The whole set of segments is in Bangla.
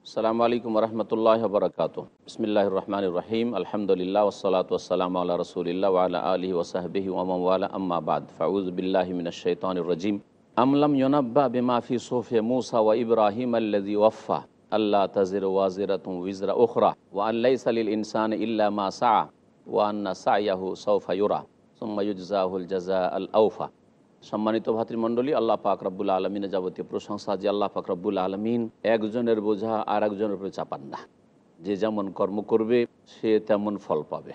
আসসালামু আলাইকুম রহমতুল্লাহ বরকাত। বিসমিল্লাহির রহমানির রহিম। আলহামদুলিল্লাহ ওয়াসসালাতু ওয়াসসালামু আলা রাসূলিল্লাহ ওয়া আলা আলিহি ওয়া সাহবিহি ওয়া মান ওয়ালা, আম্মা বাদ। ফাউযু বিল্লাহি মিনাশ শাইতানির রাজিম। আম লাম ইউনাব্বা বিমা ফি সুহফি মূসা ওয়া ইব্রাহিম আল্লাযী ওয়াফফা আল্লা তাজিরু ওয়াজিরাতুন উযরা উখরা ওয়া আন লাইসা লিল ইনসানি ইল্লা মা সাআ ওয়া আন্না সা'য়াহু সাওফা ইউরা সুম্মা ইউজজাহুল জাযাআল আওফা। সম্মানিত ভাতৃমণ্ডলী, আল্লাহ পাক রব্বুল আলমিনের যাবতীয় প্রশংসা যে আল্লাহ পাক রব্বুল আলমিন একজনের বোঝা আর একজনের উপরে চাপান না। যে যেমন কর্ম করবে সে তেমন ফল পাবে।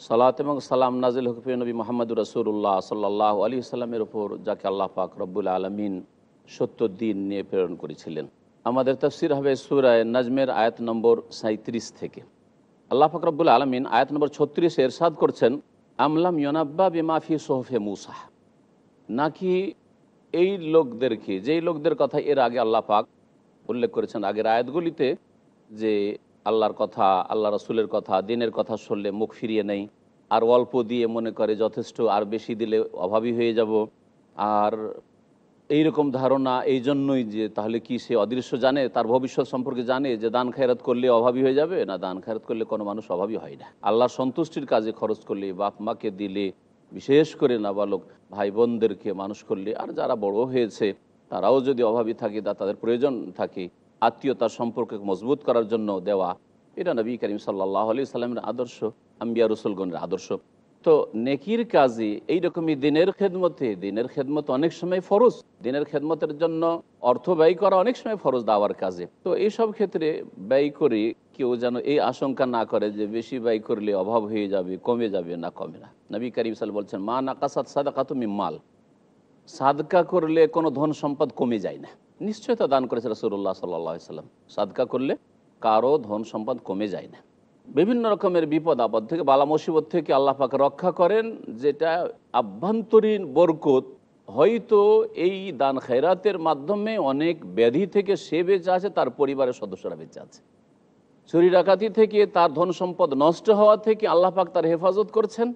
সালাত এবং সালাম নাজিল হোক প্রিয় নবী মুহাম্মদুর রাসূলুল্লাহ সাল্লাল্লাহু আলাইহি সাল্লামের উপর, যাকে আল্লাহ পাক রব্বুল আলমিন সত্য দিন নিয়ে প্রেরণ করেছিলেন। আমাদের তাফসির হবে সূরা নাজমের আয়াত নম্বর 37 থেকে। আল্লাহ পাক রব্বুল আলমিন আয়াত নম্বর 36 ইরশাদ করছেন, আমলাম ইউনাব্বা বিমা ফি সুহফি মূসা। নাকি এই লোকদেরকে, যেই লোকদের কথা এর আগে আল্লাহ পাক উল্লেখ করেছেন আগের আয়াতগুলিতে, যে আল্লাহর কথা, আল্লাহ রসুলের কথা, দিনের কথা শুনলে মুখ ফিরিয়ে নেই, আর অল্প দিয়ে মনে করে যথেষ্ট, আর বেশি দিলে অভাবী হয়ে যাব, আর এই রকম ধারণা। এই জন্যই যে তাহলে কি সে অদৃশ্য জানে, তার ভবিষ্যৎ সম্পর্কে জানে যে দান খায়রাত করলে অভাবী হয়ে যাবে? না, দান খায়রাত করলে কোনো মানুষ অভাবী হয় না। আল্লাহর সন্তুষ্টির কাজে খরচ করলে, বাপ মাকে দিলে, বিশেষ করে নাবালক ভাই বোনদেরকে মানুষ করলে, আর যারা বড় হয়েছে তারাও যদি অভাবী থাকে, তাদের প্রয়োজন থাকে, আত্মীয়তার সম্পর্ক মজবুত করার জন্য দেওয়া, এটা নবী করিম সাল্লাল্লাহু আলাইহি সাল্লামের আদর্শ, আম্বিয়া রসুলগণের আদর্শ। তো নেকির কাজে এইরকমই দিনের খেদমত অনেক সময় ফরজ। দিনের খেদমতের জন্য অর্থ ব্যয় করা অনেক সময় ফরজ দাওয়ার কাজে। তো এইসব ক্ষেত্রে ব্যয় করে কেউ যেন এই আশঙ্কা না করে যে বেশি ব্যয় করলে অভাব হয়ে যাবে, কমে যাবে। না, কমে না। নবী করিম সাল্লাল্লাহু আলাইহি ওয়াসাল্লাম বলছেন, মা নাকাসাত সাদাকাতু মিন মাল। সাদকা করলে কোনো ধন সম্পদ কমে যায় না। নিশ্চয়তা দান করেছে রাসূলুল্লাহ সাল্লাল্লাহু আলাইহি ওয়াসাল্লাম, সাদকা করলে কারো ধন সম্পদ কমে যায় না। বিভিন্ন রকমের বিপদ আপদ থেকে, বালা মুসিবত থেকে আল্লাহ পাক রক্ষা করেন, যেটা আভ্যন্তরীণ বরকত। হয়তো এই দান খেরাতের মাধ্যমে অনেক ব্যাধি থেকে সে বেঁচে আছে, তার পরিবারের সদস্যরা বেঁচে আছে। চুরি ডাকাতি থেকে, তার ধন সম্পদ নষ্ট হওয়া থেকে আল্লাহ পাক তার হেফাজত করছেন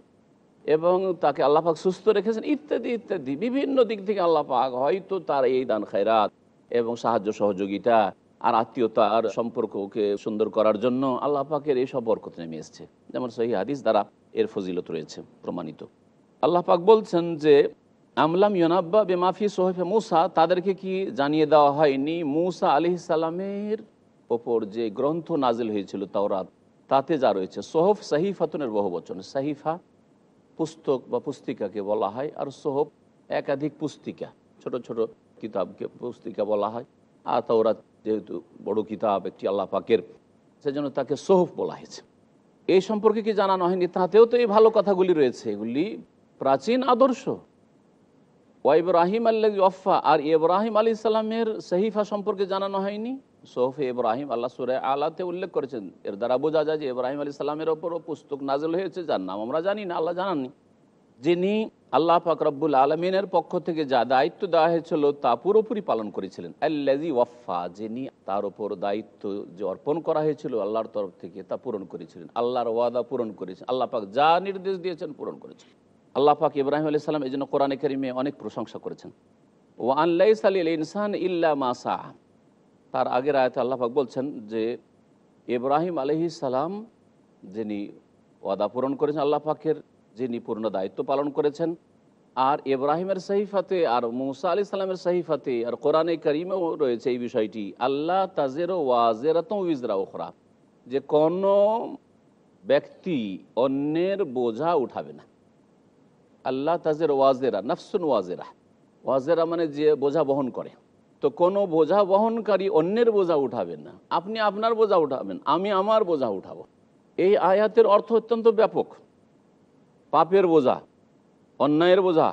এবং তাকে আল্লাহ পাক সুস্থ রেখেছেন, ইত্যাদি ইত্যাদি বিভিন্ন দিক থেকে আল্লাহ পাক হয়তো তার এই দান খেরাত এবং সাহায্য সহযোগিতা আর আত্মীয়তার সম্পর্ককে সুন্দর করার জন্য আল্লাহ পাকের এইসব বরকত নেমে এসছে। যেমন সহিহ হাদিস দ্বারা এর ফজিলত রয়েছে প্রমাণিত। আল্লাহ পাক বলছেন যে আমলাম ইউনাব্বা বিমা ফি সুহফি মূসা, তাদেরকে কি জানিয়ে দেওয়া হয়নি মূসা আলাইহিস সালামের ওপর যে গ্রন্থ নাজিল হয়েছিল তাওরাত, তাতে যা রয়েছে। সোহফ সাহিফাতুনের বহুবচন। সাহিফা পুস্তক বা পুস্তিকাকে বলা হয়, আর সোহফ একাধিক পুস্তিকা, ছোট ছোট কিতাবকে পুস্তিকা বলা হয়। আর তাওরাত যেহেতু বড় কিতাব একটি আল্লাহ পাকের, সেজন্য তাকে সোহফ বলা হয়েছে। এই সম্পর্কে কি জানানো হয়নি? তাতেও তো এই ভালো কথাগুলি রয়েছে, এগুলি প্রাচীন আদর্শ। ওয়া ইব্রাহিম আল্লাযী ওয়াফা, আর ইব্রাহিম আলাইহিস সালামের সহিফা সম্পর্কে জানানো হয়নি? সোহফে ইব্রাহিম আল্লাহ সূরা আলাতে উল্লেখ করেছেন। এর দ্বারা বোঝা যায় যে ইব্রাহিম আলাইহিস সালামের ওপরও পুস্তক নাযিল হয়েছে, যার নাম আমরা জানি না, আল্লাহ জানাননি। যিনি আল্লাহ পাক রব্বুল আলমিনের পক্ষ থেকে যা দায়িত্ব দেওয়া হয়েছিল তা পুরোপুরি পালন করেছিলেন। আল্লাযী ওয়াফা, যিনি তার ওপর দায়িত্ব যে অর্পণ করা হয়েছিল আল্লাহর তরফ থেকে তা পূরণ করেছিলেন। আল্লাহর ওয়াদা পূরণ করেছেন। আল্লাহ পাক যা নির্দেশ দিয়েছেন পূরণ করেছেন। আল্লাহ পাক ইব্রাহিম আলাইহিস সালাম এই জন্য কোরআনে কারিমে অনেক প্রশংসা করেছেন। ওয়া আন লাইসা লিল ইনসানি ইল্লা মা সা। তার আগের আয়াতে আল্লাহ পাক বলছেন যে ইব্রাহিম আলাইহিস সালাম যিনি ওয়াদা পূরণ করেছেন, আল্লাহ পাকের যিনি পূর্ণ দায়িত্ব পালন করেছেন। আর ইব্রাহিমের সহিফাতে আর মূসা আলাইহিস সালামের সহিফাতে আর কোরআনে কারিমেও রয়েছে এই বিষয়টি, আল্লাহ তাজিরু ওয়াজিরাতুন উযরা উখরা, যে কোনো ব্যক্তি অন্যের বোঝা উঠাবে না। আল্লাহ তাজিরু ওয়াজিরা নাফসুন ওয়াজিরা, ওয়াজিরা মানে যে বোঝা বহন করে। তো কোনো বোঝা বহনকারী অন্যের বোঝা উঠাবেন না। আপনি আপনার বোঝা উঠাবেন, আমি আমার বোঝা উঠাবো। এই আয়াতের অর্থ অত্যন্ত ব্যাপক। পাপের বোঝা, অন্যায়ের বোঝা,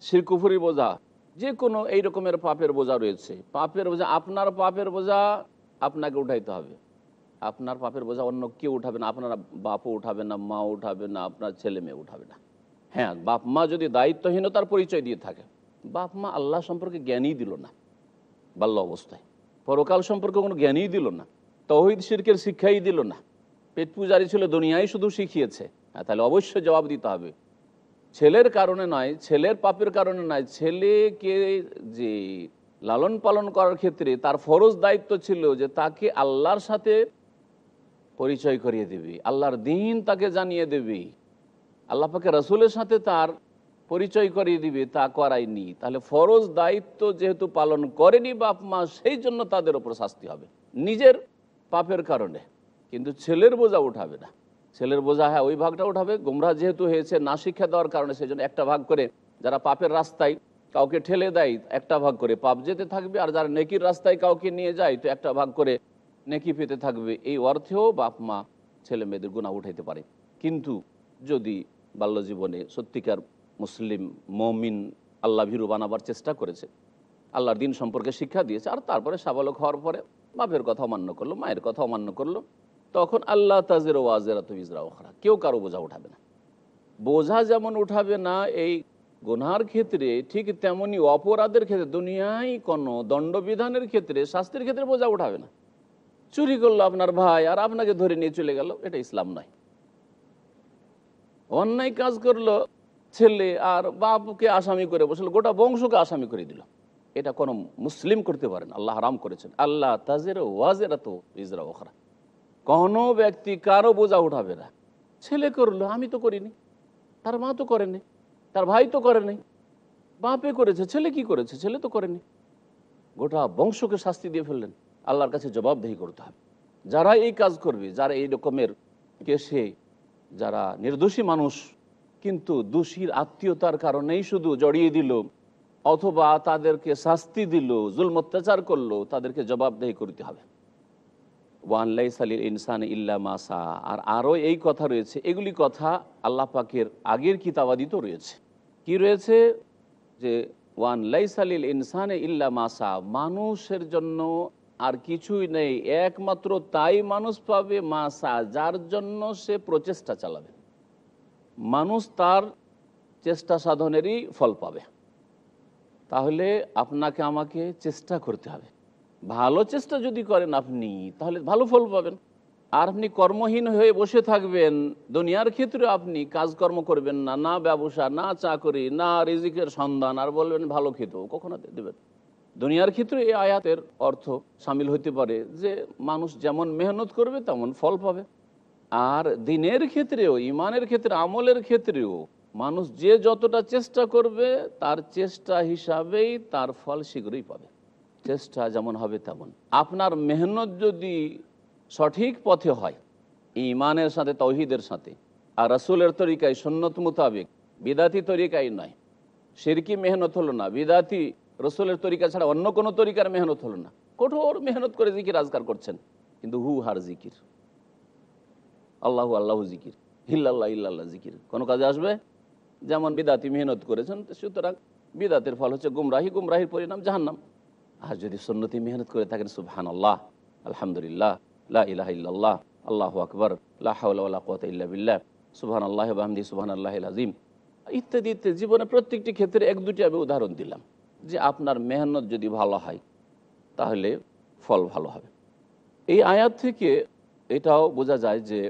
শিরক কুফরির বোঝা, যে কোনো এই রকমের পাপের বোঝা রয়েছে। পাপের বোঝা, আপনার পাপের বোঝা আপনাকে উঠাইতে হবে। আপনার পাপের বোঝা অন্য কেউ উঠাবে না। আপনার বাপও উঠাবে না, মাও উঠাবে না, আপনার ছেলে মেয়ে উঠাবে না। হ্যাঁ, বাপ মা যদি দায়িত্বহীনতার পরিচয় দিয়ে থাকে, বাপ মা আল্লাহ সম্পর্কে জ্ঞানই দিল না বাল্য অবস্থায়, পরকাল সম্পর্কে কোনো জ্ঞানই দিল না, তাওহীদ শিরকের শিক্ষাই দিল না, পেট পূজারি ছিল, দুনিয়ায় শুধু শিখিয়েছে, তাহলে অবশ্যই জবাব দিতে হবে। ছেলের কারণে নয়, ছেলের পাপের কারণে নয়, ছেলেকে যে লালন পালন করার ক্ষেত্রে তার ফরজ দায়িত্ব ছিল যে তাকে আল্লাহর সাথে পরিচয় করিয়ে দেবে, আল্লাহর দিন তাকে জানিয়ে দেবে, আল্লাহ পাকে রসুলের সাথে তার পরিচয় করিয়ে দিবে, তা করায়নি। তাহলে ফরজ দায়িত্ব যেহেতু পালন করেনি বাপ মা, সেই জন্য তাদের ওপর শাস্তি হবে নিজের পাপের কারণে। কিন্তু ছেলের বোঝা উঠাবে না। ছেলের বোঝা হ্যাঁ ওই ভাগটা উঠাবে, গোমরাহ যেহেতু হয়েছে না শিক্ষা দেওয়ার কারণে, সেই জন্য একটা ভাগ করে যারা পাপের রাস্তায় কাউকে ঠেলে দেয় একটা ভাগ করে পাপ যেতে থাকবে, আর যারা নেকির রাস্তায় কাউকে নিয়ে যায় তো একটা ভাগ করে নেকি পেতে থাকবে। এই অর্থেও বাপ মা ছেলে মেয়েদের গুনাহ উঠাইতে পারে। কিন্তু যদি বাল্যজীবনে সত্যিকার মুসলিম মমিন আল্লাহ ভীরু বানাবার চেষ্টা করেছে, আল্লাহর দিন সম্পর্কে শিক্ষা দিয়েছে, আর তারপরে সাবালক হওয়ার পরে বাপের কথা অমান্য করলো, মায়ের কথা অমান্য করলো, তখন আল্লাহ তাজির ওয়াজিরাতু বিজরা উখরা, কেউ কারো বোঝা উঠাবে না। বোঝা যেমন উঠাবে না এই গুনার ক্ষেত্রে, ঠিক তেমনি অপরাধের ক্ষেত্রে, দুনিয়ায় কোনো দণ্ডবিধানের ক্ষেত্রে, শাস্তির ক্ষেত্রে বোঝা উঠাবে না। চুরি করলো আপনার ভাই আর আপনাকে ধরে নিয়ে চলে গেল, এটা ইসলাম নয়। অন্যায় কাজ করলো ছেলে আর বাপকে আসামি করে বসলো, গোটা বংশকে আসামি করে দিল, এটা কোনো মুসলিম করতে পারেন, আল্লাহ হারাম করেছেন। আল্লাহ তাজির ওয়াজিরাতু বিজরা উখরা, কোনো ব্যক্তি কারো বোঝা উঠাবে না। ছেলে করলো, আমি তো করিনি, তার মা তো করেনি, তার ভাই তো করেনি, বাপে করেছে, ছেলে কি করেছে, ছেলে তো করেনি, গোটা বংশকে শাস্তি দিয়ে ফেললেন। আল্লাহর কাছে জবাবদেহি করতে হবে। যারা এই কাজ করবে, যারা এই রকমের কেসে, যারা নির্দোষী মানুষ কিন্তু দোষীর আত্মীয়তার কারণেই শুধু জড়িয়ে দিল অথবা তাদেরকে শাস্তি দিল, জুলম অত্যাচার করলো, তাদেরকে জবাবদেহি করতে হবে। ওয়ান লাইসা লিল ইনসানি ইল্লা মা সা, আর আরও এই কথা রয়েছে, এগুলি কথা আল্লাহ পাকের আগের কিতাবাদিত রয়েছে। কি রয়েছে? যে ওয়ান লাইসা লিল ইনসানি ইল্লা মা সা, মানুষের জন্য আর কিছুই নেই, একমাত্র তাই মানুষ পাবে মা সা, যার জন্য সে প্রচেষ্টা চালাবে। মানুষ তার চেষ্টা সাধনেরই ফল পাবে। তাহলে আপনাকে আমাকে চেষ্টা করতে হবে। ভালো চেষ্টা যদি করেন আপনি, তাহলে ভালো ফল পাবেন। আর আপনি কর্মহীন হয়ে বসে থাকবেন, দুনিয়ার ক্ষেত্রে আপনি কাজকর্ম করবেন না, না ব্যবসা, না চাকরি, না রিজিকের সন্ধান, আর বলবেন ভালো খেতেও কখনো দেবেন। দুনিয়ার ক্ষেত্রে এই আয়াতের অর্থ সামিল হতে পারে যে মানুষ যেমন মেহনত করবে তেমন ফল পাবে। আর দিনের ক্ষেত্রেও, ইমানের ক্ষেত্রে, আমলের ক্ষেত্রেও মানুষ যে যতটা চেষ্টা করবে তার চেষ্টা হিসাবেই তার ফল শীঘ্রই পাবে। চেষ্টা যেমন হবে তেমন। আপনার মেহনত যদি সঠিক পথে হয়, ইমানের সাথে, তাওহীদের সাথে, আর রাসূলের তরিকায়, সুন্নত মোতাবেক, বিদাতি তরিকায় নয়, শিরকি মেহনত হলো না, বিদাতি রাসূলের তরিকা ছাড়া অন্য কোনো তরিকার মেহনত হলো না, কঠোর মেহনত করে জিকির আজকার করছেন, কিন্তু হু হার জিকির, আল্লাহু আল্লাহু জিকির, ইল্লাল্লাহ ইল্লাল্লাহ জিকির কোনো কাজে আসবে? যেমন বিদাতি মেহনত করেছেন, সুতরাং বিদাতের ফল হচ্ছে গুমরাহি, গুমরাহির পরিণাম জাহান্নাম। আর যদি সুন্নতি মেহনত করে থাকেন, সুবহানাল্লাহ, আলহামদুলিল্লাহ, লা ইলাহা ইল্লাল্লাহ, আল্লাহু আকবার, লা হাওলা ওয়ালা কুওয়াতা ইল্লা বিল্লাহ, সুবহানাল্লাহি ওয়া বিহামদিহি, সুবহানাল্লাহিল আযীম, ইত্যাদি ইত্যাদি। জীবনে প্রত্যেকটি ক্ষেত্রে এক দুটি আমি উদাহরণ দিলাম যে আপনার মেহনত যদি ভালো হয় তাহলে ফল ভালো হবে। এই আয়াত থেকে এটাও বোঝা যায় যে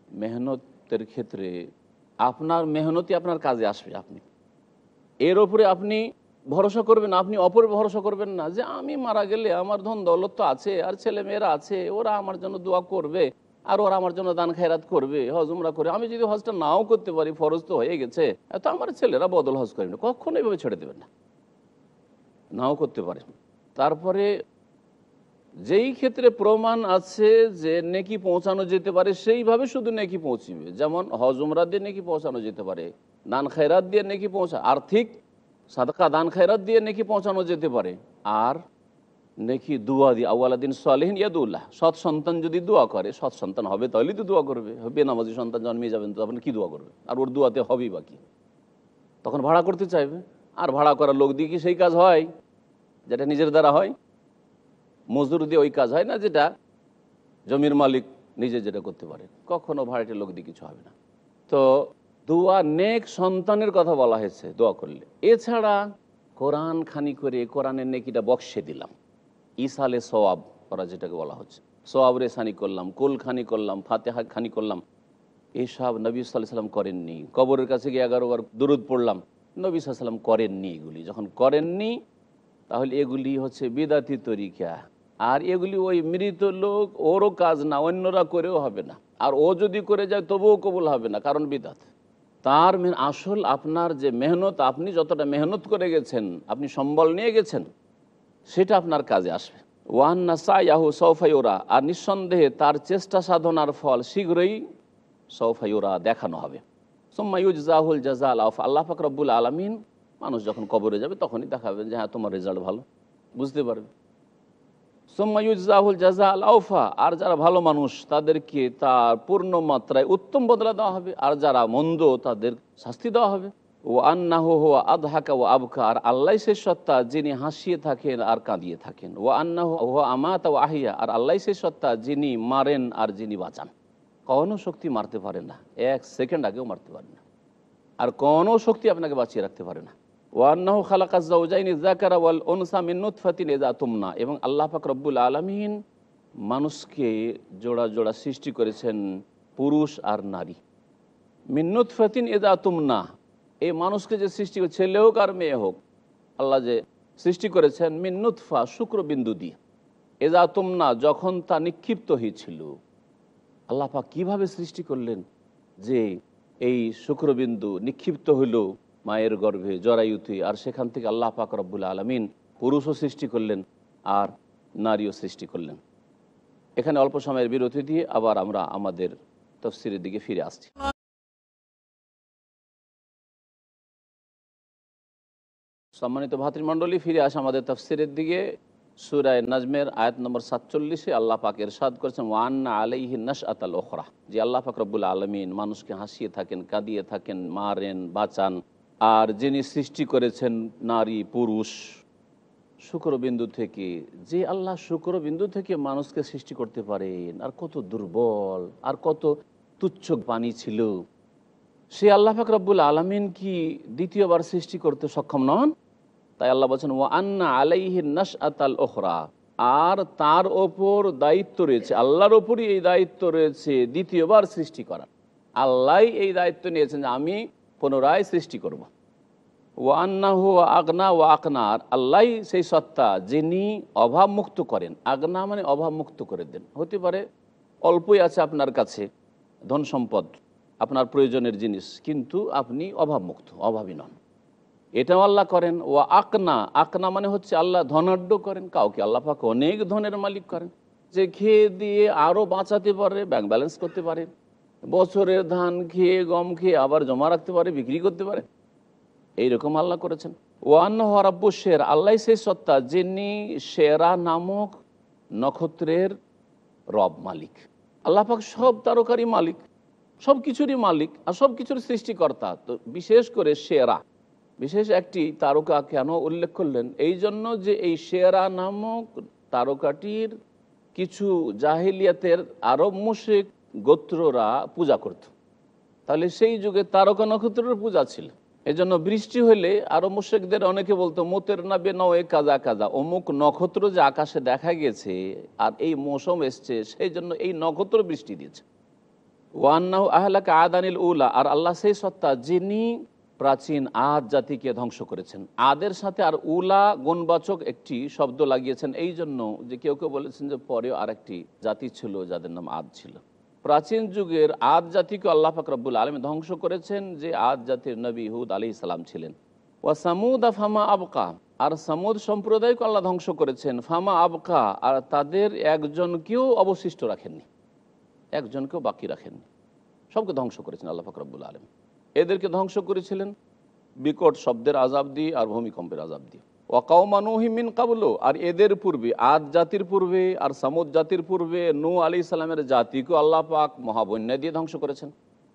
মেহনতের ক্ষেত্রে আপনার মেহনতই আপনার কাজে আসবে। আপনি এর ওপরে আপনি ভরসা করবেন, আপনি অপরে ভরসা করবেন না যে আমি মারা গেলে আমার ধন দৌলত তো আছে, আর ছেলে মেয়েরা আছে, ওরা আমার জন্য দোয়া করবে, আর ওরা আমার জন্য দান খেরাত করবে, হজ উমরা করে, আমি যদি হজটা নাও করতে পারি, ফরজ তো হয়ে গেছে, তো আমার ছেলেরা বদল হজ করবে না। কখনো এভাবে ছেড়ে দেবেন না, নাও করতে পারে। তারপরে যেই ক্ষেত্রে প্রমাণ আছে যে নেকি পৌঁছানো যেতে পারে, সেইভাবে শুধু নেকি পৌঁছিবে। যেমন হজ উমরা দিয়ে নেকি পৌঁছানো যেতে পারে, দান খেরাত দিয়ে নেকি আর্থিক সাদকা দান খেরাত দিয়ে নেকি পৌঁছানো যেতে পারে, আর নেকি দুয়া দিয়ে, আউয়ালাদিন সালেহিন ইয়াদুল্লাহ, সৎ সন্তান যদি দোয়া করে, সৎ সন্তান হবে তাহলেই তো দোয়া করবে, বেনামাজি সন্তান জন্মে যাবেন তো আপনি কি দোয়া করবে, আর ওর দোয়াতে হবেই বাকি, তখন ভাড়া করতে চাইবে। আর ভাড়া করার লোক দিয়ে কি সেই কাজ হয় যেটা নিজের দ্বারা হয়? মজদুর দিয়ে ওই কাজ হয় না যেটা জমির মালিক নিজে যেটা করতে পারে। কখনো ভাড়াটে লোক দিয়ে কিছু হবে না। তো দোয়া, নেক সন্তানের কথা বলা হয়েছে দোয়া করলে। এছাড়া কোরআন খানি করে কোরআনের নেকিটা বক্সে দিলাম, ইসালে সওয়াব করা যেটাকে বলা হচ্ছে, সওয়াব রেসানি করলাম, কুল খানি করলাম, ফাতেহা খানি করলাম, এসব নবী সাল্লাল্লাহু আলাইহি ওয়াসাল্লাম করেননি। কবরের কাছে গিয়ে 11 বার দুরুদ পড়লাম, নবী সাল্লাল্লাহু আলাইহি ওয়াসাল্লাম করেননি। এগুলি যখন করেননি তাহলে এগুলি হচ্ছে বিদাতি তরিকা। আর এগুলি ওই মৃত লোক, ওরও কাজ না, অন্যরা করেও হবে না। আর ও যদি করে যায় তবুও কবুল হবে না, কারণ বিদাত। তার আসল আপনার যে মেহনত, আপনি যতটা মেহনত করে গেছেন, আপনি সম্বল নিয়ে গেছেন, সেটা আপনার কাজে আসবে। ওয়ান্না সায়াহু সৌফাইউরা, আর নিঃসন্দেহে তার চেষ্টা সাধনার ফল শীঘ্রই সৌফাইউরা দেখানো হবে। সুম্মা ইউজজাহুল জাযাল আউফা, আল্লাহ পাক রব্বুল আলামিন মানুষ যখন কবরে যাবে তখনই দেখাবেন যে হ্যাঁ তোমার রেজাল্ট ভালো, বুঝতে পারবে। সুম্মা ইউজজাহুল জাযাল আউফা, আর যারা ভালো মানুষ তাদেরকে তার পূর্ণ মাত্রায় উত্তম বদলা দেওয়া হবে, আর যারা মন্দ তাদের শাস্তি দেওয়া হবে। ও আন্নাহু হুয়া আদহাকা ওয়া আবকা, আর আল্লাহ সেই সত্তা যিনি হাসিয়ে থাকেন আর কাঁদিয়ে থাকেন। ও আন্নাহু হুয়া আমাতা ওয়া আহিয়া, আর আল্লাহ সেই সত্তা যিনি মারেন আর যিনি বাঁচান। কোনো শক্তি মারতে পারে না, এক সেকেন্ড আগেও মারতে পারে না, আর কোনো শক্তি আপনাকে বাঁচিয়ে রাখতে পারে না। ওয়ান্নাহু খালাকাজ যাওজাইনি যাকারা ওয়াল উনসা মিন নুতফাতিন ইযা তুমনা, এবং আল্লাহ পাক রব্বুল আলামিন মানুষকে জোড়া জোড়া সৃষ্টি করেছেন, পুরুষ আর নারী। মিন নুতফাতিন ইযা তুমনা, এই মানুষকে যে সৃষ্টি করে, ছেলে হোক আর মেয়ে হোক, আল্লাহ যে সৃষ্টি করেছেন মিন নুতফা, শুক্রবিন্দু দিয়ে। ইযা তুমনা, যখন তা নিক্ষিপ্ত হয়েছিল। আল্লাহ পাক কীভাবে সৃষ্টি করলেন যে এই শুক্রবিন্দু নিক্ষিপ্ত হইল মায়ের গর্ভে জরায়ুতে, আর সেখান থেকে আল্লাহ পাক রব্বুল আলামিন পুরুষও সৃষ্টি করলেন আর নারীও সৃষ্টি করলেন। এখানে অল্প সময়ের বিরতি দিয়ে আবার আমরা আমাদের তাফসীরের দিকে ফিরে আসছি। সম্মানিত ভাতৃমণ্ডলী, ফিরে আসা আমাদের তাফসীরের দিকে। সূরা নাজমের আয়াত নম্বর 47-এ আল্লাহ পাক ইরশাদ করেছেন ওয়ান্না আলাইহি নাশআতাল উখরা, যে আল্লাহ পাক রব্বুল আলামিন মানুষকে হাসিয়ে থাকেন, কাঁদিয়ে থাকেন, মারেন, বাঁচান। আর যিনি সৃষ্টি করেছেন নারী পুরুষ শুক্রবিন্দু থেকে, যে আল্লাহ শুক্রবিন্দু থেকে মানুষকে সৃষ্টি করতে পারেন, আর কত দুর্বল আর কত তুচ্ছ পানি ছিল, সে আল্লাহ পাক রব্বুল আলামিন কি দ্বিতীয়বার সৃষ্টি করতে সক্ষম নন? তাই আল্লাহ বলছেন ওয়া আন্না আলাইহি নাশআতাল উখরা, আর তার ওপর দায়িত্ব রয়েছে, আল্লাহর ওপরই এই দায়িত্ব রয়েছে দ্বিতীয়বার সৃষ্টি করা। আল্লাহ এই দায়িত্ব নিয়েছেন যে আমি পুনরায় সৃষ্টি করব। ওয়া আন্নাহু আগনা ওয়া আকনার, আল্লাহ সেই সত্তা যিনি অভাব মুক্ত করেন। আগনা মানে অভাব মুক্ত করে দেন। হতে পারে অল্পই আছে আপনার কাছে ধন সম্পদ, আপনার প্রয়োজনের জিনিস, কিন্তু আপনি অভাবমুক্ত, অভাবী নন, এটাও আল্লাহ করেন। ও আকনা, আকনা মানে হচ্ছে আল্লাহ ধনাঢ্য করেন কাউকে, আল্লাহ পাক অনেক ধনের মালিক করেন, যে খেয়ে দিয়ে আরও বাঁচাতে পারে, ব্যাংক ব্যালেন্স করতে পারে, বছরের ধান খেয়ে গম খেয়ে আবার জমা রাখতে পারে, বিক্রি করতে পারে, এইরকম আল্লাহ করেছেন। ওয়ান্নাহু রাব্বুশ শের, আল্লাহ সেই সত্তা যিনি শেরা নামক নক্ষত্রের রব, মালিক। আল্লাহ পাক সব তারকারই মালিক, সব কিছুরই মালিক, আর সব কিছুর সৃষ্টিকর্তা। তো বিশেষ করে শেরা, বিশেষ একটি তারকা কেন উল্লেখ করলেন? এই জন্য যে এই শেরা নামক তারকাটির কিছু জাহিলিয়াতের আরব মুশরিক গোত্ররা পূজা করত। তাহলে সেই যুগে তারকা নক্ষত্রের পূজা ছিল। এজন্য বৃষ্টি হলে আরব মুশরিকদের অনেকে বলতো মোতের নাবে নয় কাজা কাজা, অমুক নক্ষত্র যে আকাশে দেখা গেছে আর এই মৌসুম এসছে, সেই জন্য এই নক্ষত্র বৃষ্টি দিয়েছে। ওয়ান্নাহু আহলাকা আদানিল উলা, আর আল্লাহ সেই সত্তা যিনি প্রাচীন আদ জাতিকে ধ্বংস করেছেন। আদের সাথে আর উলা গুণবাচক একটি শব্দ লাগিয়েছেন, এই জন্য যে কেউ কেউ বলেছেন যে পরেও আরেকটি জাতি ছিল যাদের নাম আদ ছিল। প্রাচীন যুগের আদ জাতিকে আল্লাহ পাক রব্বুল আলামিন ধ্বংস করেছেন, যে আদ জাতির নবী হুদ আলাইহিস সালাম ছিলেন। ওয়া সামুদ ফামা আবকা, আর সামুদ সম্প্রদায়কে আল্লাহ ধ্বংস করেছেন। ফামা আবকা, আর তাদের একজনকেও অবশিষ্ট রাখেননি, একজনকেও বাকি রাখেননি, সবকে ধ্বংস করেছেন আল্লাহ পাক রব্বুল আলামিন। এদেরকে ধ্বংস করেছিলেন বিকট শব্দের আযাব দিয়ে আর ভূমিকম্পের আযাব দিয়ে। ওয়া কওমা নূহিম মিন ক্বাবলু, আর এদের পূর্বে আদ জাতির পূর্বে আর সামুদ জাতির পূর্বে নূহ আলাইহিস সালামের জাতিকে আল্লাহ পাক মহাবন্যা দিয়ে ধ্বংস করেছেন।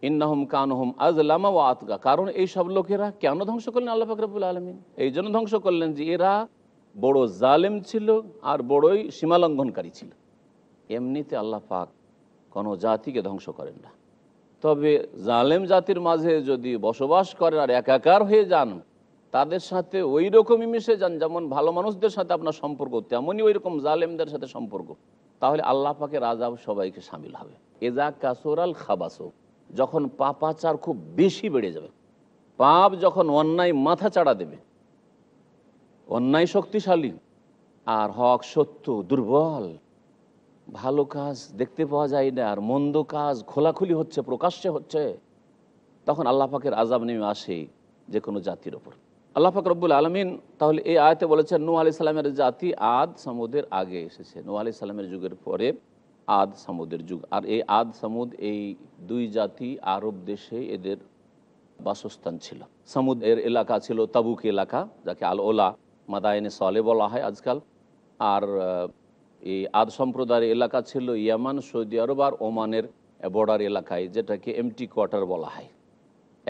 ইন্নাহুম কানুহুম আযলামা ওয়া আতগা, কারণ এই সব লোকেরা কেন ধ্বংস করলেন আল্লাহ পাক রব্বুল আলামিন? এই জন্য ধ্বংস করলেন যে এরা বড় জালেম ছিল আর বড়ই সীমালঙ্ঘনকারী ছিল। এমনিতে আল্লাহ পাক কোনো জাতিকে ধ্বংস করেন না, তবে জালেম জাতির মাঝে যদি বসবাস করেন আর একাকার হয়ে যান, তাদের সাথে ওই রকমই মিশে যান যেমন ভালো মানুষদের সাথে আপনার সম্পর্ক, তেমনই ওই রকম জালেমদের সাথে সম্পর্ক, তাহলে আল্লাহ পাকের আযাব সবাইকে শামিল হবে। এজা কাসুরাল খাবাসু, যখন পাপাচার খুব বেশি বেড়ে যাবে, পাপ যখন অন্যায় মাথা চাড়া দেবে, অন্যায় শক্তিশালী আর হক সত্য দুর্বল। ভালো কাজ দেখতে পাওয়া যায় না, আর মন্দ কাজ খোলাখুলি হচ্ছে, প্রকাশ্যে হচ্ছে। তখন আল্লাহ পাকের আযাব নেমে আসে যে কোনো জাতির ওপর। আল্লাহ পাক রব্বুল আলামিন তাহলে এই আয়াতে বলেছেন নূহ আলাইহিস সালামের জাতি আদ সামুদের আগে এসেছে, নূহ আলাইহিস সালামের যুগের পরে আদ সামুদের যুগ। আর এই আদ সামুদ এই দুই জাতি আরব দেশে এদের বাসস্থান ছিল। সামুদ এর এলাকা ছিল তাবুক এলাকা, যাকে আল ওলা মাদায়েনে সলে বলা হয় আজকাল। আর এই আদ সম্প্রদায়ের এলাকা ছিল ইয়ামান, সৌদি আরব আর ওমানের বর্ডার এলাকায়, যেটাকে এমটি কোয়ার্টার বলা হয়।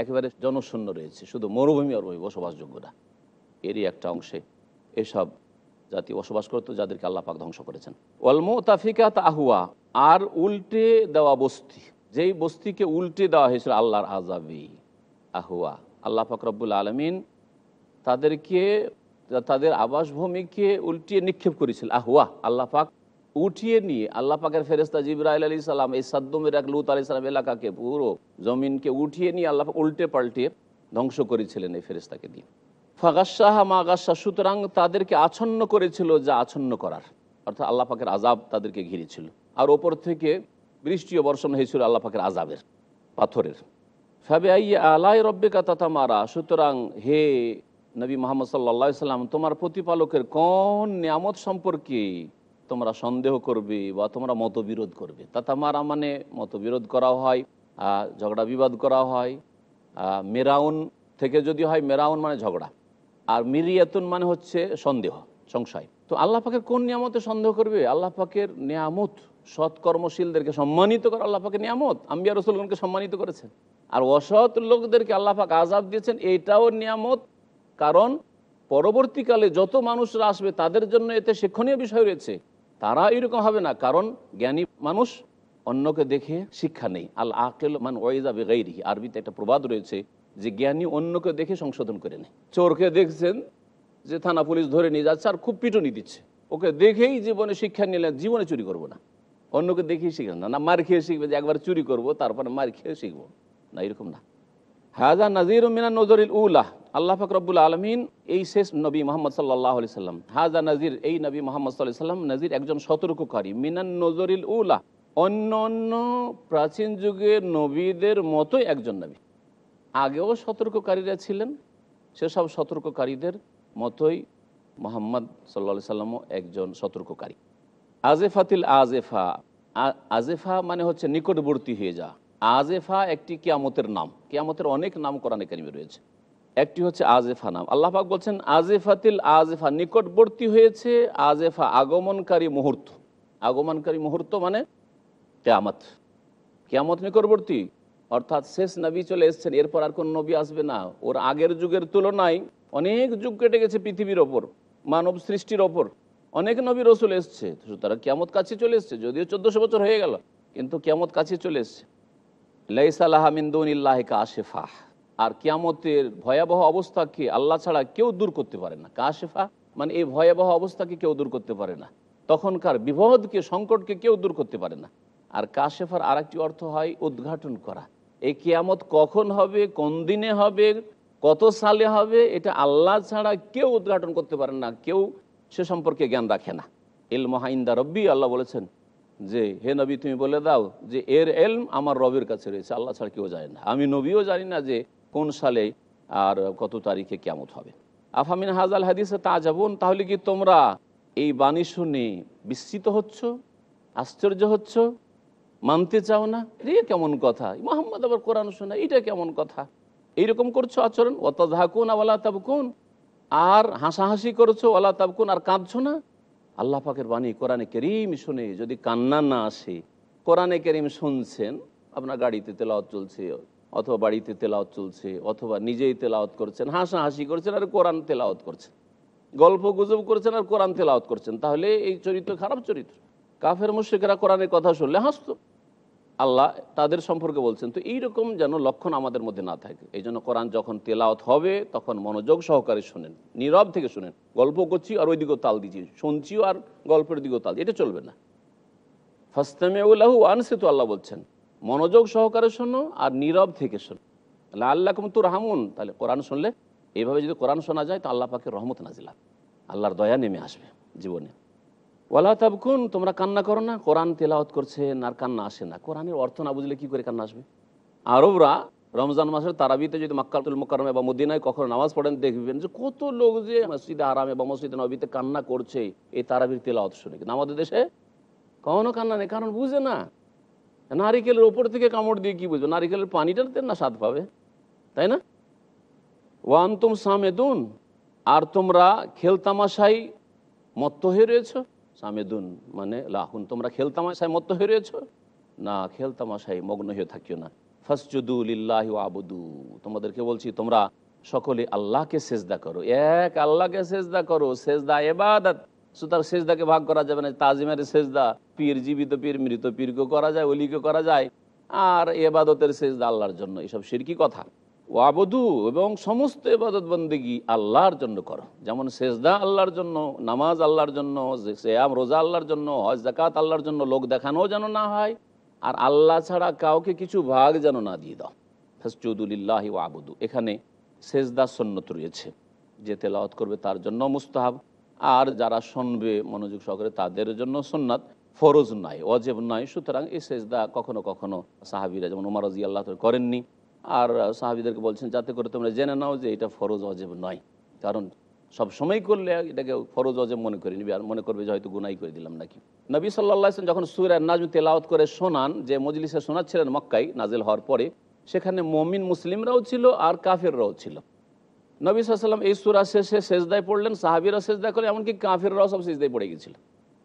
একেবারে জনশূন্য রয়েছে, শুধু মরুভূমি আর বসবাসযোগ্য না। এরই একটা অংশে এসব জাতি বসবাস করতো, যাদেরকে আল্লাহ পাক ধ্বংস করেছেন। ওয়াল মুতাফিকাত আহওয়া, আর উল্টে দেওয়া বস্তি, যেই বস্তিকে উল্টে দেওয়া হয়েছিল আল্লাহর আযাবে। আহওয়া, আল্লাহ পাক রব্বুল আলামিন তাদেরকে, তাদের আবাসভূমিকে উল্টিয়ে নিক্ষেপ করেছিল। আহওয়া, আল্লাহ পাক উঠিয়ে নিয়ে, আল্লাহ পাকের ফেরেশতা জিবরাইল আলাইহিস সালাম এই সাদ্দুমের এক লূত আলাইহিস সালাম এলাকাকে, পুরো জমিনকে উঠিয়ে নিয়ে আল্লাহ পাক উল্টে পাল্টে ধ্বংস করেছিলেন এই ফেরেশতাকে দিয়ে। ফাগাশাহা মা গাশা, সুতরাং তাদেরকে আচ্ছন্ন করেছিল যা আচ্ছন্ন করার, অর্থাৎ আল্লাহ পাকের আযাব তাদেরকে ঘিরেছিল। আর ওপর থেকে বৃষ্টিও বর্ষণ হয়েছিল আল্লাহ পাকের আযাবের, পাথরের। ফাবিআইয়ি আলাই রব্বিকা তাতামারা, সুতরাং হে নবী মুহাম্মদ সাল্লাল্লাহু আলাইহি সাল্লাম, তোমার প্রতিপালকের কোন নিয়ামত সম্পর্কে তোমরা সন্দেহ করবে বা তোমরা মতবিরোধ করবে। তাতামারা মানে মতবিরোধ করা হয়, ঝগড়া বিবাদ করা হয়। মেরাউন থেকে যদি হয়, মেরাউন মানে ঝগড়া, আর মিরিয়াতুন মানে হচ্ছে সন্দেহ, সংশয়। তো আল্লাহ পাকের কোন নিয়ামতে সন্দেহ করবে? আল্লাহ পাকের নিয়ামত, সৎকর্মশীলদেরকে সম্মানিত করা আল্লাহ পাকের নিয়ামত, আম্বিয়া রাসূলগণকে সম্মানিত করেছেন। আর অসৎ লোকদেরকে আল্লাহ পাক আযাব দিয়েছেন, এইটাও নিয়ামত। কারণ পরবর্তীকালে যত মানুষরা আসবে তাদের জন্য এতে শিক্ষণীয় বিষয় রয়েছে। তারা এরকম হবে না, কারণ জ্ঞানী মানুষ অন্যকে দেখে শিক্ষা নেই। আল আকিল মান ওয়াইজা বিগাইরিহি, আরবিতে একটা প্রবাদ রয়েছে যে জ্ঞানী অন্যকে দেখে সংশোধন করে নেয়। চোরকে দেখছেন যে থানা পুলিশ ধরে নিয়ে যাচ্ছে আর খুব পিটুনি দিচ্ছে, ওকে দেখেই জীবনে শিক্ষা নিলেন, জীবনে চুরি করবো না। অন্যকে দেখেই শিখবেন না, না মার খেয়ে শিখবে যে একবার চুরি করব তারপরে মার খেয়ে শিখবো না, এরকম না। হাযা নাযীরুম মিনান নুযুরিল উলা, আল্লাহ পাক রব্বুল আলামিন এই শেষ নবী মুহাম্মদ সাল্লাল্লাহু আলাইহি সাল্লাম, হাযা নাযীর, এই নবী মুহাম্মদ সাল্লাল্লাহু আলাইহি সাল্লাম নাযীর, একজন সতর্ককারী। মিনান নুযুরিল উলা, অন্য অন্য প্রাচীন যুগের নবীদের মতোই একজন নবী। আগেও সতর্ককারীরা ছিলেন, সেসব সতর্ককারীদের মতোই মুহাম্মদ সাল্লাল্লাহু আলাইহি সাল্লামও একজন সতর্ককারী। আজেফাতিল আজেফা, আজেফা মানে হচ্ছে নিকটবর্তী হয়ে যাওয়া। আজেফা একটি কিয়ামতের নাম, কিয়ামতের অনেক নাম কোরআনে কারিমে রয়েছে, একটি হচ্ছে আজেফা নাম। আল্লাহ পাক বলছেন আজেফাতিল আজেফা, নিকটবর্তী হয়েছে। আজেফা আগমনকারী মুহূর্ত, আগমনকারী মুহূর্ত মানে কিয়ামত, কিয়ামত নিকটবর্তী, অর্থাৎ শেষ নবী চলে এসেছেন, এরপর আর কোন নবী আসবে না। ওর আগের যুগের তুলনায় অনেক যুগ কেটে গেছে পৃথিবীর ওপর, মানব সৃষ্টির ওপর অনেক নবী রসুল এসছে, সুতরাং কিয়ামত কাছে চলে এসছে। যদিও 1400 বছর হয়ে গেল, কিন্তু কিয়ামত কাছে চলে এসছে। লাইসা লাহা মিন দুনিল্লাহি কাশিফা, আর কিয়ামতের ভয়াবহ অবস্থাকে আল্লাহ ছাড়া কেউ দূর করতে পারে না। কাশিফা মানে এই ভয়াবহ অবস্থাকে কেউ দূর করতে পারে না, তখনকার বিপদকে, সংকটকে কেউ দূর করতে পারে না। আর কাশেফার আরেকটি অর্থ হয় উদ্ঘাটন করা। এই কিয়ামত কখন হবে, কোন দিনে হবে, কত সালে হবে, এটা আল্লাহ ছাড়া কেউ উদ্ঘাটন করতে পারে না, কেউ সে সম্পর্কে জ্ঞান রাখে না। ইলমুহা ইনদা রব্বি, আল্লাহ বলেছেন যে হে নবী তুমি বলে দাও যে এর এলম আমার রবের কাছে রয়েছে, আল্লাহ ছাড়া কেউ জানে না। আমি নবীও জানি না যে কোন সালে আর কত তারিখে কিয়ামত হবে। আফামিন হাজাল হাদিসে তাজাবুন, তাহলে কি তোমরা এই বাণী শুনে বিস্মিত হচ্ছ, আশ্চর্য হচ্ছ, মানতে চাও না? এটা কেমন কথা, মুহাম্মদ আবার কোরআন শোনা, এটা কেমন কথা? এইরকম করছো আচরণ। ওয়াতাযহাকুন ওয়ালা তাবকুন, আর হাসাহাসি করছো, ওয়ালা তাবকুন, আর কাঁদছো না। আল্লাহ পাকের বাণী কোরআনে কারীম শুনে যদি কান্না না আসে, কোরআনে কারীম শুনছেন, আপনার গাড়িতে তেলাওয়াত চলছে, অথবা বাড়িতে তেলাওয়াত চলছে, অথবা নিজেই তেলাওয়াত করছেন, হাসাহাসি করছেন আর কোরআন তেলাওয়াত করছেন, গল্প গুজব করছেন আর কোরআন তেলাওয়াত করছেন, তাহলে এই চরিত্র খারাপ চরিত্র। কাফের মুশরিকরা কোরআনের কথা শুনলে হাসতো, আল্লাহ তাদের সম্পর্কে বলছেন। তো এইরকম যেন লক্ষণ আমাদের মধ্যে না থাকে। এই জন্য কোরআন যখন তেলাওয়াত হবে তখন মনোযোগ সহকারে শোনেন, নীরব থেকে শোনেন। গল্প করছি আর ওই দিকেও তাল দিচ্ছি, শুনছিও আর গল্পের দিকেও তাল, এটা চলবে না। ফাসতামিউ লাহু ওয়া আনসিতু, আল্লাহ বলছেন মনোযোগ সহকারে শোনো আর নীরব থেকে শোনো। লাআল্লাকুম তুরহামুন, তাহলে কোরআন শুনলে এইভাবে যদি কোরআন শোনা যায় তো আল্লাহ পাকের রহমত নাজিল হয়। আল্লাহর দয়া নেমে আসবে জীবনে। ওয়ালা তাবকুন, তোমরা কান্না করো না। কোরআন তেলাওয়াত করছেন আর কান্না আসে না, কোরআনের অর্থ না বুঝলে কি করে কান্না আসবে? আরবরা রমজান মাসের তারাবিতে যদি মক্কাতুল মুকাররমা বা মদিনায় কখনো নামাজ পড়েন, দেখবেন যে কত লোক যে মসজিদে হারামে বা মসজিদে নবীতে কান্না করছে এই তারাবির তেলাওয়াত শুনে। কিন্তু আমাদের দেশে কখনো কান্না নেই, কারণ বুঝে না। নারিকেলের ওপর থেকে কামড় দিয়ে কি বুঝবে? নারিকেলের পানিটাতে না স্বাদ পাবে, তাই না? ওয়ান্তুম সামেদুন, আর তোমরা খেলতামাশাই মত্ত হয়ে রয়েছ। সামেদুন মানে লাহুন, তোমরা খেলতামাশায় মত্ত হয়ে রয়েছ না, খেলতামাশায় মগ্ন হয়ে থাকিও না। ফাসজুদু লিল্লাহি ওয়াবুদু, তোমাদেরকে বলছি তোমরা সকলে আল্লাহকে সেজদা করো, এক আল্লাহকে সেজদা করো। সেজদা ইবাদত, সুতরাং সেজদাকে ভাগ করা যাবে না। তাজিমের সেজদা, পীর, জীবিত পীর, মৃত পীরকে করা যায়, অলিকে করা যায়, আর ইবাদতের সেজদা আল্লাহর জন্য। এসব শিরকি কথা। ওয়াবুদু, এবং সমস্ত ইবাদত বন্দেগী আল্লাহর জন্য করো। যেমন সেজদা আল্লাহর জন্য, নামাজ আল্লাহর জন্য, সিয়াম রোজা আল্লাহর জন্য, হজ যাকাত আল্লাহর জন্য, লোক দেখানো যেন না হয়, আর আল্লাহ ছাড়া কাউকে কিছু ভাগ যেন না দিয়ে দাও। ফাসজুদু লিল্লাহি ওয়াবুদু, এখানে সেজদা সুন্নত রয়েছে, যে তেলাওয়াত করবে তার জন্য মুস্তাহাব, আর যারা শুনবে মনোযোগ সহকারে তাদের জন্য সুন্নাত, ফরজ নয়, ওয়াজিব নয়। সুতরাং এই সেজদা কখনো কখনো সাহাবীরা যেমন ওমর রাদিয়াল্লাহু তাআলা করেননি, আর সাহাবীদেরকে বলছেন যাতে করে তোমরা জেনে নাও যে এটা ফরজ ওয়াজিব নয়। কারণ সব সময় করলে এটাকে ফরজ ওয়াজিব মনে করে নিবি, আর মনে করবে যে হয়তো গুনাই করে দিলাম নাকি। নবী সাল্লাল্লাহু আলাইহি ওয়াসাল্লাম যখন সূরা নাজম তেলাওয়াত করে শোনান, যে মজলিসে শোনাচ্ছিলেন মক্কায় নাজিল হওয়ার পরে, সেখানে মুমিন মুসলিমরাও ছিল আর কাফেররাও ছিল। নবী সাল্লাল্লাহু আলাইহি ওয়াসাল্লাম এই সূরা শেষে সেজদায় পড়লেন, সাহাবীরা সেজদা করে, এমনকি কাফেররাও সব সেজদায় পড়ে গেছিল।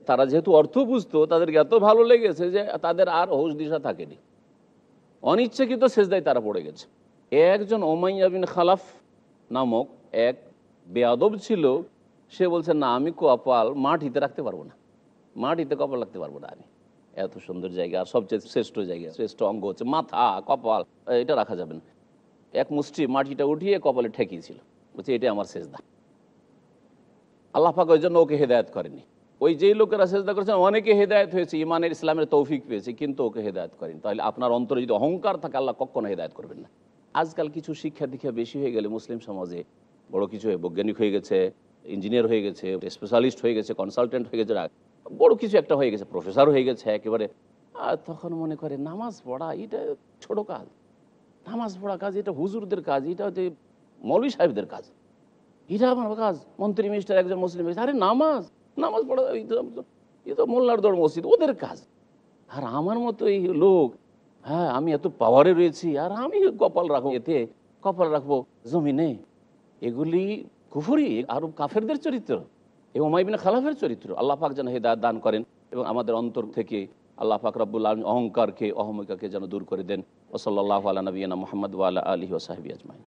তারা যেহেতু অর্থ বুঝতো, তাদেরকে এত ভালো লেগেছে যে তাদের আর হুঁশ দিশা থাকেনি, অনিচ্ছাকৃত সেজদায় তারা পড়ে গেছে। একজন উমাইয়া বিন খালাফ নামক এক বেয়াদব ছিল, সে বলছে না, আমি কপাল মাটিতে রাখতে পারবো না, মাটিতে কপাল রাখতে পারবো না আমি। এত সুন্দর জায়গা, আর সবচেয়ে শ্রেষ্ঠ জায়গা, শ্রেষ্ঠ অঙ্গ হচ্ছে মাথা, কপাল, এটা রাখা যাবে না। এক মুষ্টি মাটিটা উঠিয়ে কপালে ঠেকিয়েছিল, বলছে এটাই আমার সেজদা। আল্লাহ পাক ওই জন্য ওকে হেদায়েত করেনি। ওই যেই লোকেরা সেজদা করেছেন অনেকে হেদায়েত হয়েছে, ইমানের ইসলামের তৌফিক পেয়েছে, কিন্তু ওকে হেদায়েত করেনি। তাহলে আপনার অন্তরে যদি অহংকার থাকে, আল্লাহ কখনো হেদায়েত করবেন না। আজকাল কিছু শিক্ষা দীক্ষা বেশি হয়ে গেলে মুসলিম সমাজে, বড় কিছু বৈজ্ঞানিক হয়ে গেছে, ইঞ্জিনিয়ার হয়ে গেছে, স্পেশালিস্ট হয়ে গেছে, কনসালটেন্ট হয়ে গেছে, বড় কিছু একটা হয়ে গেছে, প্রফেসর হয়ে গেছে একেবারে। আর তখন মনে করে নামাজ পড়া এটা ছোট কাজ, নামাজ পড়া কাজ এটা হুজুরদের কাজ, এটা হচ্ছে মৌলভী সাহেবদের কাজ, এটা আমার কাজ, মন্ত্রী মিনিস্টার একজন মুসলিম। আরে নামাজ, নামাজ পড়া এ তো মোল্লার দৌড় মসজিদ, ওদের কাজ। আর আমার মতো এই লোক, হ্যাঁ আমি এত পাওয়ারে রয়েছি, আর আমি কপাল রাখবো এতে, কপাল রাখবো জমিনে, এগুলি কুফরি, আরব কাফেরদের চরিত্র, এই উমাইয়া বিন খালাফের চরিত্র। আল্লাহ পাক যেন হেদায়েত দান করেন, এবং আমাদের অন্তর থেকে আল্লাহ পাক রব্বুল আলামিন অহংকারকে, অহমিকাকে যেন দূর করে দেন। ওয়া সাল্লাল্লাহু আলা নবিয়িনা মুহাম্মদ ওয়া আলা আলিহি ওয়া সাহবিহি আজমাইন।